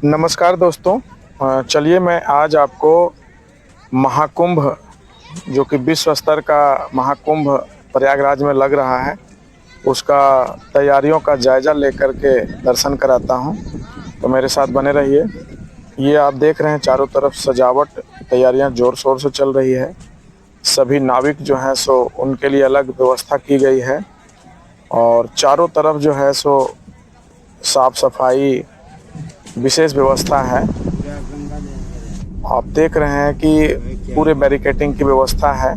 नमस्कार दोस्तों। चलिए मैं आज आपको महाकुंभ जो कि विश्व स्तर का महाकुंभ प्रयागराज में लग रहा है, उसका तैयारियों का जायज़ा लेकर के दर्शन कराता हूं। तो मेरे साथ बने रहिए। ये आप देख रहे हैं चारों तरफ सजावट, तैयारियां ज़ोर शोर से चल रही है। सभी नाविक जो हैं सो उनके लिए अलग व्यवस्था की गई है और चारों तरफ जो है सो साफ सफाई विशेष व्यवस्था है। आप देख रहे हैं कि पूरे बैरिकेटिंग की व्यवस्था है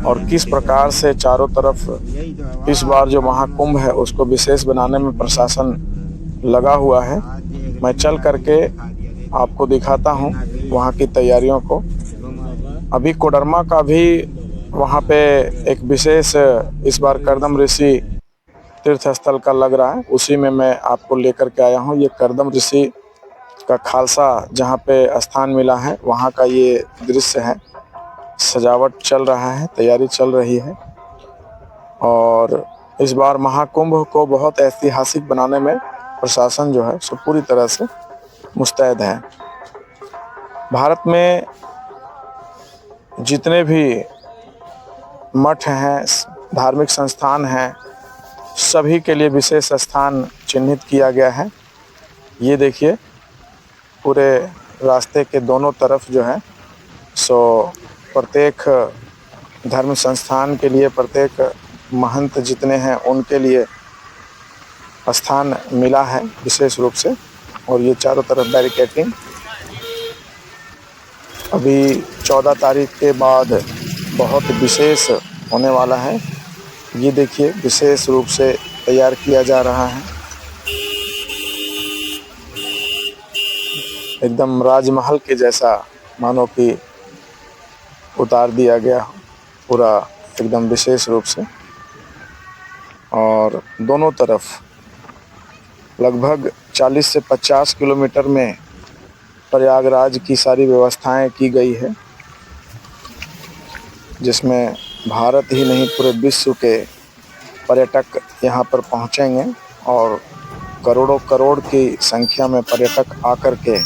और किस प्रकार से चारों तरफ इस बार जो महाकुंभ है उसको विशेष बनाने में प्रशासन लगा हुआ है। मैं चल करके आपको दिखाता हूं वहां की तैयारियों को। अभी कोडरमा का भी वहां पे एक विशेष इस बार करदम ऋषि तीर्थ स्थल का लग रहा है, उसी में मैं आपको लेकर के आया हूं। ये करदम ऋषि का खालसा जहाँ पे स्थान मिला है वहाँ का ये दृश्य है। सजावट चल रहा है, तैयारी चल रही है और इस बार महाकुंभ को बहुत ऐतिहासिक बनाने में प्रशासन जो है सो पूरी तरह से मुस्तैद है। भारत में जितने भी मठ हैं, धार्मिक संस्थान हैं, सभी के लिए विशेष स्थान चिन्हित किया गया है। ये देखिए पूरे रास्ते के दोनों तरफ जो है सो प्रत्येक धर्म संस्थान के लिए, प्रत्येक महंत जितने हैं उनके लिए स्थान मिला है विशेष रूप से। और ये चारों तरफ बैरिकेटिंग अभी 14 तारीख के बाद बहुत विशेष होने वाला है। ये देखिए विशेष रूप से तैयार किया जा रहा है, एकदम राजमहल के जैसा मानो कि उतार दिया गया पूरा एकदम विशेष रूप से। और दोनों तरफ लगभग 40 से 50 किलोमीटर में प्रयागराज की सारी व्यवस्थाएं की गई है, जिसमें भारत ही नहीं पूरे विश्व के पर्यटक यहां पर पहुंचेंगे और करोड़ों करोड़ की संख्या में पर्यटक आकर के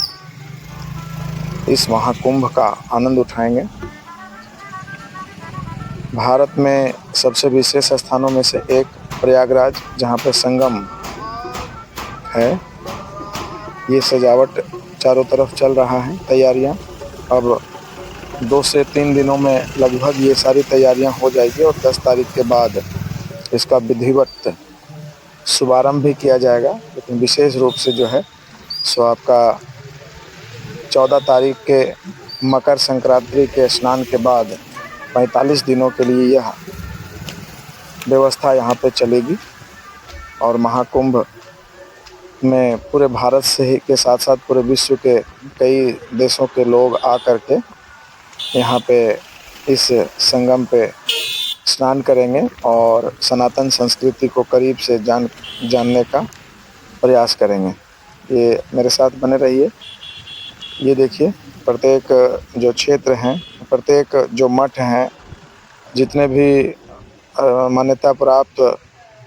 इस महाकुंभ का आनंद उठाएंगे। भारत में सबसे विशेष स्थानों में से एक प्रयागराज, जहाँ पे संगम है। ये सजावट चारों तरफ चल रहा है, तैयारियां अब 2 से 3 दिनों में लगभग ये सारी तैयारियां हो जाएगी और 10 तारीख के बाद इसका विधिवत शुभारंभ भी किया जाएगा। लेकिन विशेष रूप से जो है सो आपका 14 तारीख के मकर संक्रांति के स्नान के बाद 45 दिनों के लिए यह व्यवस्था यहाँ पे चलेगी और महाकुंभ में पूरे भारत से ही के साथ साथ पूरे विश्व के कई देशों के लोग आकर के यहाँ पे इस संगम पे स्नान करेंगे और सनातन संस्कृति को करीब से जानने का प्रयास करेंगे। ये मेरे साथ बने रहिए। ये देखिए प्रत्येक जो क्षेत्र हैं, प्रत्येक जो मठ हैं, जितने भी मान्यता प्राप्त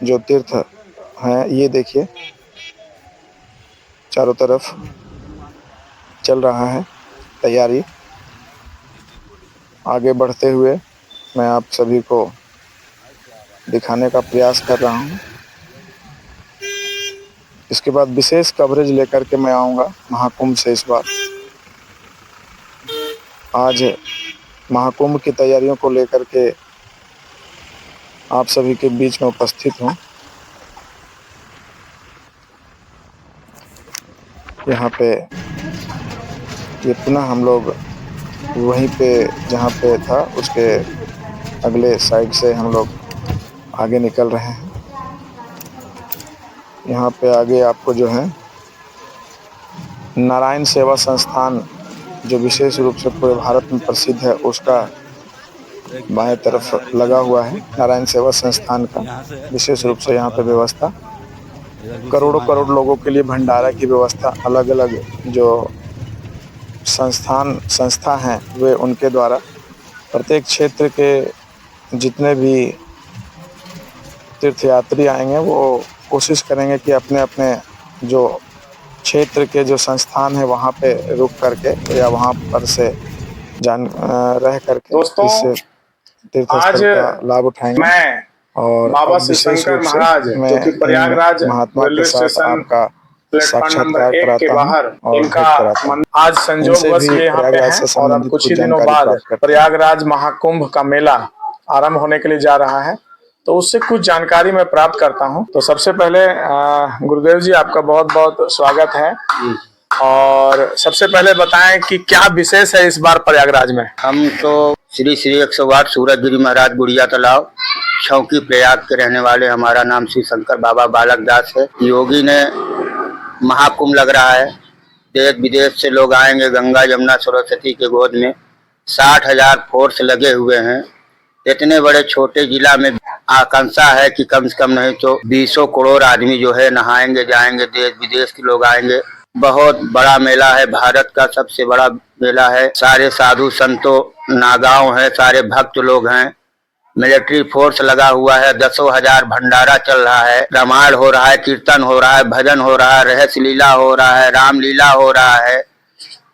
जो तीर्थ हैं, ये देखिए चारों तरफ चल रहा है तैयारी। आगे बढ़ते हुए मैं आप सभी को दिखाने का प्रयास कर रहा हूँ। इसके बाद विशेष कवरेज लेकर के मैं आऊँगा महाकुंभ से। इस बार आज महाकुंभ की तैयारियों को लेकर के आप सभी के बीच में उपस्थित हूँ। यहाँ पे ये पुनः हम लोग वहीं पे जहाँ पे था उसके अगले साइड से हम लोग आगे निकल रहे हैं। यहाँ पे आगे आपको जो है नारायण सेवा संस्थान, जो विशेष रूप से पूरे भारत में प्रसिद्ध है, उसका बाएं तरफ लगा हुआ है। नारायण सेवा संस्थान का विशेष रूप से यहाँ पे व्यवस्था, करोड़ों करोड़ लोगों के लिए भंडारा की व्यवस्था, अलग अलग जो संस्था हैं वे उनके द्वारा प्रत्येक क्षेत्र के जितने भी तीर्थयात्री आएंगे वो कोशिश करेंगे कि अपने अपने जो क्षेत्र के जो संस्थान है वहाँ पे रुक करके या वहाँ पर से रह करके दोस्तों, इस तीर्थ आज स्थल का लाभ उठाएंगे। मैं और बाबा अब विशेष शिवशंकर रूप से महाराज मैं जो कि प्रयागराज इन महात्मा के रेलवे साथ स्टेशन आपका प्लेटफॉर्म नंबर साक्षात्कार 1 के कराता हूँ बाहर और इनका भेंट कराता हूँ। आज इनसे संयोगवश भी ये यहाँ पे प्रयागराज हैं से और अब संबंधित कुछ ही दिनों जानकारी बाद प्राप्त करते हैं। प्रयागराज महाकुंभ का मेला आरंभ होने के लिए जा रहा है, तो उससे कुछ जानकारी मैं प्राप्त करता हूँ। तो सबसे पहले गुरुदेव जी आपका बहुत बहुत स्वागत है। और सबसे पहले बताएं कि क्या विशेष है इस बार प्रयागराज में। हम तो श्री श्री 108 सूरजगिरी महाराज गुड़िया तालाब शौकी प्रयाग के रहने वाले। हमारा नाम श्री शंकर बाबा बालक दास है। योगी ने महाकुंभ लग रहा है, देश विदेश से लोग आएंगे। गंगा यमुना सरस्वती के गोद में 60,000 फोर्स लगे हुए हैं। इतने बड़े छोटे जिला में आकांक्षा है कि कम से कम नहीं तो 20 करोड़ आदमी जो है नहाएंगे जाएंगे, देश विदेश के लोग आएंगे। बहुत बड़ा मेला है, भारत का सबसे बड़ा मेला है। सारे साधु संतों नागांव है, सारे भक्त लोग हैं, मिलिट्री फोर्स लगा हुआ है, 10,000 भंडारा चल रहा है, रामायण हो रहा है, कीर्तन हो रहा है, भजन हो रहा है, रहस्य लीला हो रहा है, रामलीला हो रहा है।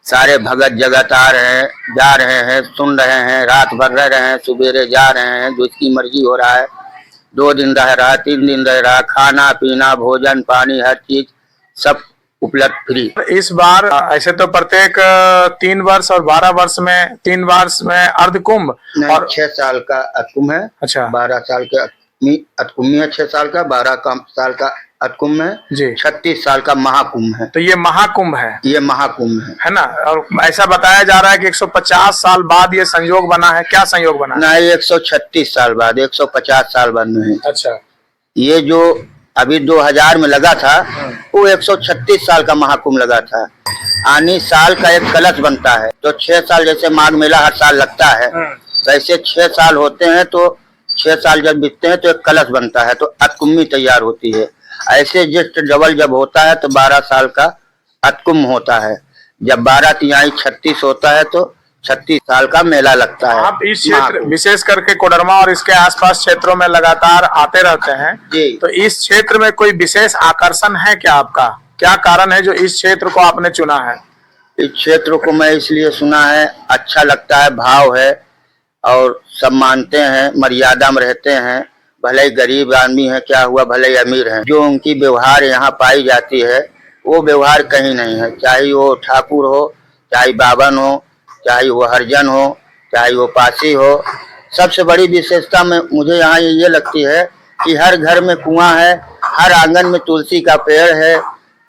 सारे भगत जगत आ रहे हैं, जा रहे हैं, सुन रहे हैं, रात भर रह रहे हैं, सुबेरे जा रहे हैं, जो इसकी मर्जी हो रहा है। 2 दिन रह रहा, 3 दिन रह रहा, खाना पीना भोजन पानी हर चीज सब उपलब्ध फ्री। इस बार ऐसे तो प्रत्येक 3 वर्ष और 12 वर्ष में 3 वर्ष में अर्धकुंभ और 6 साल का अतकुंभ है। अच्छा, 12 साल के अतकुंभ है, 6 साल का, 12 साल का अतकुंभ है जी, 36 साल का महाकुंभ है। तो ये महाकुंभ है, ये महाकुंभ है ना। और ऐसा बताया जा रहा है कि 150 साल बाद ये संयोग बना है। क्या संयोग बना है? नहीं, 136 साल बाद, 150 साल बाद में है। अच्छा, ये जो अभी 2000 में लगा था वो 136 साल का महाकुंभ लगा था। आनी साल का एक कलश बनता है, तो 6 साल जैसे माघ मेला हर साल लगता है, वैसे 6 साल होते हैं, तो 6 साल जब बीतते हैं तो एक कलश बनता है, तो अतकुंभी तैयार होती है। ऐसे जस्ट डबल जब होता है तो 12 साल का अतकुंभ होता है। जब 12 तिहाई 36 होता है तो 36 साल का मेला लगता है। आप इस क्षेत्र विशेष करके कोडरमा और इसके आसपास क्षेत्रों में लगातार आते रहते हैं जी, तो इस क्षेत्र में कोई विशेष आकर्षण है क्या आपका? क्या कारण है जो इस क्षेत्र को आपने चुना है? इस क्षेत्र को मैं इसलिए सुना है, अच्छा लगता है, भाव है और सब मानते हैं, मर्यादा में रहते हैं। भले ही गरीब आदमी है, क्या हुआ, भले ही अमीर है, जो उनकी व्यवहार यहाँ पाई जाती है वो व्यवहार कहीं नहीं है। चाहे वो ठाकुर हो, चाहे बावन हो, चाहे वो हरिजन हो, चाहे वो पासी हो। सबसे बड़ी विशेषता में मुझे यहाँ ये लगती है कि हर घर में कुआं है, हर आंगन में तुलसी का पेड़ है।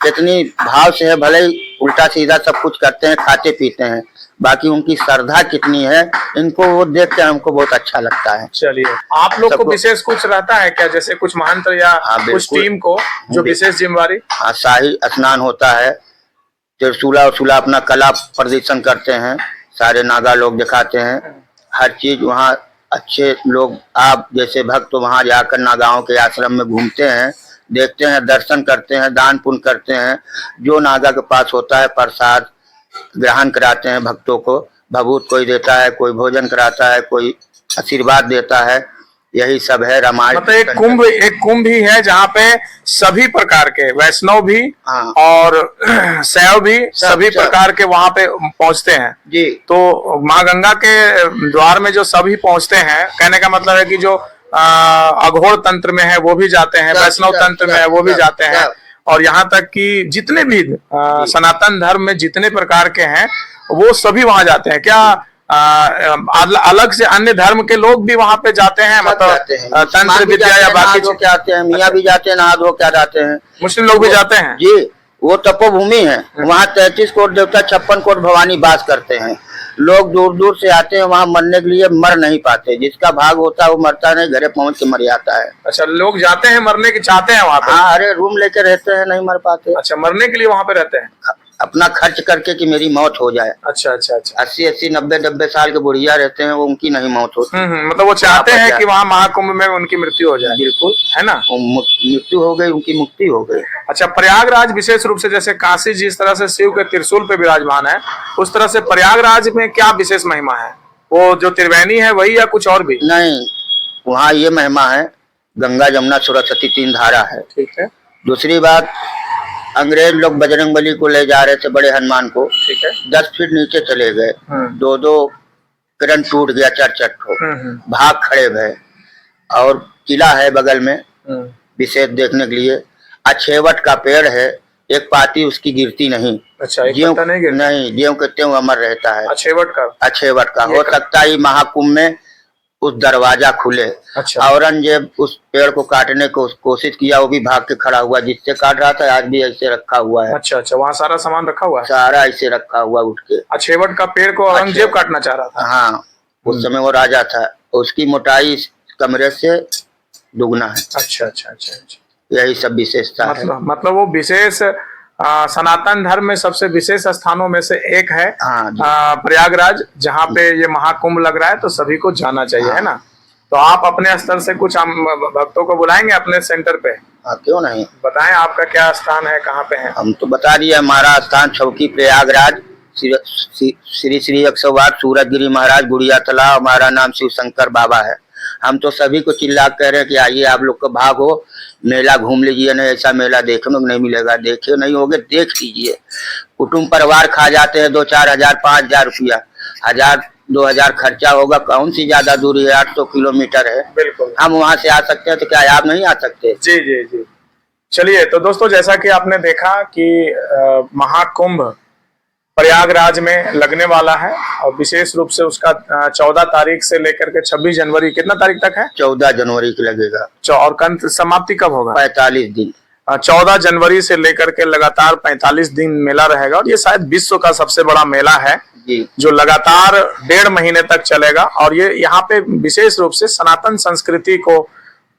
कितनी भाव से है, भले ही उल्टा सीधा सब कुछ करते हैं, खाते पीते हैं, बाकी उनकी श्रद्धा कितनी है, इनको वो देख कर हमको बहुत अच्छा लगता है। चलिए, आप लोग को विशेष कुछ रहता है क्या, जैसे कुछ महंत्र या कुछ टीम को जो विशेष जिम्मेवारी? हाँ, शाही स्नान होता है, त्रिशूला उसूला अपना कला प्रदर्शन करते हैं, सारे नागा लोग दिखाते हैं, हर चीज वहाँ अच्छे लोग। आप जैसे भक्त वहाँ जाकर नागाओं के आश्रम में घूमते हैं, देखते हैं, दर्शन करते हैं, दान पुण्य करते हैं। जो नागा के पास होता है प्रसाद ग्रहण कराते हैं भक्तों को, भभूत कोई देता है, कोई भोजन कराता है, कोई आशीर्वाद देता है, यही सब है रामायण। मतलब एक कुंभ ही है जहाँ पे सभी प्रकार के वैष्णव भी और शैव भी सभी प्रकार के वहाँ पे पहुँचते हैं जी। तो माँ गंगा के द्वार में जो सभी पहुँचते हैं, कहने का मतलब है कि जो अघोर तंत्र में है वो भी जाते हैं, वैष्णव तंत्र में है वो भी जाते हैं, और यहाँ तक कि जितने भी सनातन धर्म में जितने प्रकार के हैं वो सभी वहाँ जाते हैं। क्या अलग से अन्य धर्म के लोग भी वहाँ पे जाते हैं? मतलब तंत्र विद्या या बाकी क्या आते हैं, मियाँ भी जाते हैं, नहा धो क्या जाते हैं, मुस्लिम लोग भी जाते हैं जी। वो तपोभूमि है, वहाँ 33 कोट देवता 56 कोट भवानी वास करते हैं। लोग दूर दूर से आते हैं वहाँ मरने के लिए, मर नहीं पाते। जिसका भाग होता है वो मरता नहीं, घरे पहुँच के मर जाता है। अच्छा, लोग जाते हैं मरने के चाहते हैं वहाँ पे? हाँ, अरे रूम लेके रहते हैं, नहीं मर पाते। अच्छा, मरने के लिए वहाँ पे रहते हैं, अपना खर्च करके कि मेरी मौत हो जाए। अच्छा अच्छा अच्छा। 80-80 90-90 साल के बुढ़िया रहते हैं, वो उनकी नहीं मौत होती। मतलब वो चाहते हैं कि वहाँ महाकुंभ में उनकी मृत्यु हो जाए। बिल्कुल, है ना, मृत्यु हो गई, उनकी मुक्ति हो गई। अच्छा, प्रयागराज विशेष रूप से जैसे काशी जिस तरह से शिव के त्रिशूल पे विराजमान है, उस तरह से प्रयागराज में क्या विशेष महिमा है? वो जो त्रिवेणी है वही या कुछ और भी? नहीं, वहाँ ये महिमा है, गंगा जमुना सरस्वती 3 धारा है। ठीक है। दूसरी बात, अंग्रेज लोग बजरंगबली को ले जा रहे थे, बड़े हनुमान को, ठीक है। 10 फीट नीचे चले गए, दो किरण टूट गया, चट हो, भाग खड़े भय। और किला है बगल में विशेष देखने के लिए। अछेवट का पेड़ है, एक पाती उसकी गिरती नहीं। अच्छा, एक पत्ता नहीं गिरता? नहीं, ज्यों के त्यों अमर रहता है। अछेवट का हो सकता है महाकुंभ में उस दरवाजा खुले। अच्छा। औरंगजेब उस पेड़ को काटने को कोशिश किया, वो भी भाग के खड़ा हुआ, जिससे काट रहा था आज भी ऐसे रखा हुआ है। अच्छा अच्छा, वहाँ सारा सामान रखा हुआ है? सारा ऐसे रखा हुआ उठ के। अछेवट का पेड़ को औरंगजेब काटना चाह रहा था? हाँ, उस समय वो राजा था। उसकी मोटाई इस कमरे से दुगना है। अच्छा अच्छा अच्छा अच्छा, यही सब विशेषता है। मतलब वो विशेष सनातन धर्म में सबसे विशेष स्थानों में से एक है प्रयागराज, जहाँ पे ये महाकुंभ लग रहा है, तो सभी को जाना चाहिए। है ना? तो आप अपने स्तर से कुछ हम भक्तों को बुलाएंगे अपने सेंटर पे? क्यों नहीं, बताएं आपका क्या स्थान है, कहाँ पे है? हम तो बता दिए, हमारा स्थान चौकी प्रयागराज, श्री श्री 108 सूरजगिरी महाराज गुड़िया तालाब। हमारा नाम शिव शंकर बाबा है। हम तो सभी को चिल्ला कह रहे हैं कि आइए, आप लोग को भाग हो, मेला घूम लीजिए। नहीं, ऐसा मेला देखने को नहीं मिलेगा। देखे नहीं होगे, देख लीजिए। कुटुंब परिवार खा जाते हैं 2-4 हजार 5 हजार रुपया, 1000-2000 खर्चा होगा। कौन सी ज्यादा दूरी है, 800 किलोमीटर है। बिल्कुल, हम वहाँ से आ सकते हैं, तो क्या आप नहीं आ सकते? जी जी जी। चलिए, तो दोस्तों, जैसा कि आपने देखा कि महाकुंभ प्रयागराज में लगने वाला है, और विशेष रूप से उसका 14 तारीख से लेकर के 26 जनवरी, कितना तारीख तक है? 14 जनवरी को लगेगा। और समाप्ति कब होगा? 45 दिन। 14 जनवरी से लेकर के लगातार 45 दिन मेला रहेगा, और ये शायद विश्व का सबसे बड़ा मेला है जी, जो लगातार 1.5 महीने तक चलेगा। और ये यहाँ पे विशेष रूप से सनातन संस्कृति को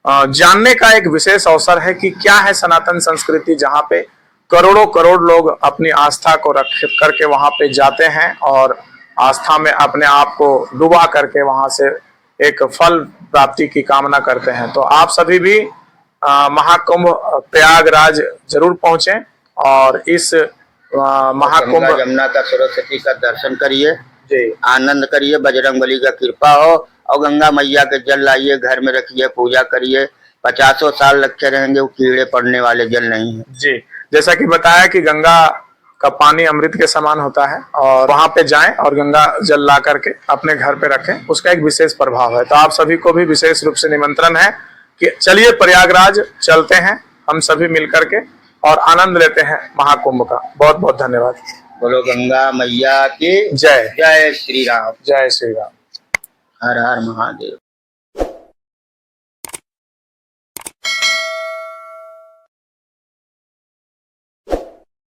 जानने का एक विशेष अवसर है कि क्या है सनातन संस्कृति, जहाँ पे करोड़ों करोड़ लोग अपनी आस्था को रख करके वहां पे जाते हैं और आस्था में अपने आप को डुबा करके वहां से एक फल प्राप्ति की कामना करते हैं। तो आप सभी भी महाकुंभ प्रयागराज जरूर पहुंचें और इस महाकुंभ यमुना का सरस्वती का दर्शन करिए जी, आनंद करिए, बजरंगबली का कृपा हो, और गंगा मैया के जल लाइए, घर में रखिए, पूजा करिए। 50 साल रखे रहेंगे, वो कीड़े पड़ने वाले जल नहीं है जी। जैसा कि बताया कि गंगा का पानी अमृत के समान होता है, और वहां पे जाएं और गंगा जल ला करके अपने घर पे रखें, उसका एक विशेष प्रभाव है। तो आप सभी को भी विशेष रूप से निमंत्रण है कि चलिए प्रयागराज चलते हैं हम सभी मिलकर के और आनंद लेते हैं महाकुंभ का। बहुत बहुत धन्यवाद। बोलो गंगा मैया की जय। जय श्री राम। जय श्री राम। हर हर महादेव।